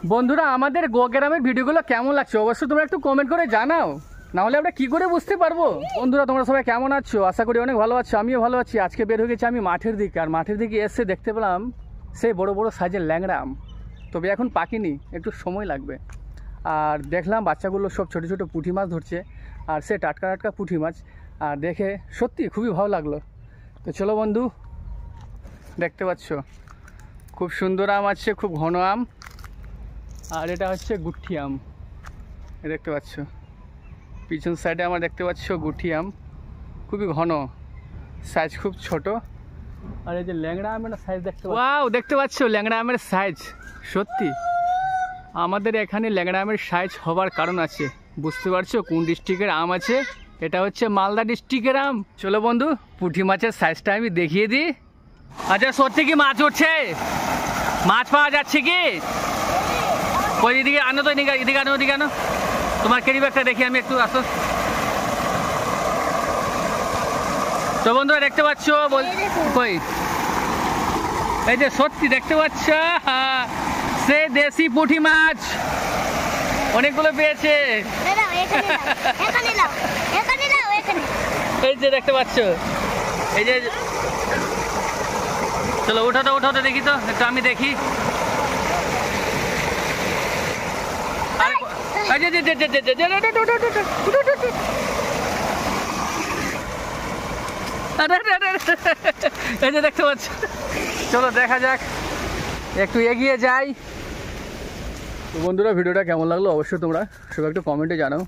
বন্ধুরা আমাদের গ্রামের ভিডিওগুলো কেমন লাগছে অবশ্যই তোমরা একটু কমেন্ট করে জানাও, না হলে আমরা কি করে বুঝতে পারবো। বন্ধুরা তোমরা সবাই কেমন আছো? আশা করি অনেক ভালো আছো, আমিও ভালো আছি। আজকে বের হয়ে গেছি আমি মাঠের দিকে, আর মাঠের দিকে এসে দেখতে পেলাম সেই বড় বড় সাইজের ল্যাংড়া আম, তবে এখন পাকিনি, একটু সময় লাগবে। আর দেখলাম বাচ্চাগুলো সব ছোটো ছোটো পুঁটি মাছ ধরছে, আর সে টাটকা টাটকা পুঁটি মাছ, আর দেখে সত্যি খুবই ভালো লাগলো। তো চলো বন্ধু, দেখতে পাচ্ছ খুব সুন্দর আম আছে, খুব ঘন আম, আর এটা হচ্ছে গুঠি আম। দেখতে পাচ্ছ পিছন সাইডে আমার দেখতে পাচ্ছ গুঠি আম, খুবই ঘন, সাইজ খুব ছোট। আর এই যে ল্যাংড়া আমের সাইজ দেখতে পাচ্ছ ল্যাংড়া আমের সাইজ সত্যি আমাদের এখানে ল্যাংড়া আমের সাইজ হবার কারণ আছে, বুঝতে পারছো কোন ডিস্ট্রিক্টের আম আছে? এটা হচ্ছে মালদা ডিস্ট্রিক্টের আম। চলো বন্ধু পুঁটি মাছের সাইজটা আমি দেখিয়ে দিই। আচ্ছা সত্যি কি মাছ উঠছে? মাছ পাওয়া যাচ্ছে কি? কই এদিকে আনো তো, এদিকে আনো, ওদিকে আনো, তোমার ক্যারি ব্যাগটা দেখি আমি একটু, আসো। তো বন্ধুরা দেখতে পাচ্ছ কই, এই যে সত্যি দেখতে পাচ্ছ সে দেশি পুঁটি মাছ অনেকগুলো পেয়েছে। এই যে দেখতে পাচ্ছ, এই যে চলো উঠাতে উঠাতে দেখি তো একটু, আমি দেখি। এই যে দেখতে পাচ্ছ, চলো দেখা যাক, একটু এগিয়ে যাই। তো বন্ধুরা ভিডিওটা কেমন লাগলো অবশ্যই তোমরা সবাই একটু কমেন্টে জানাও।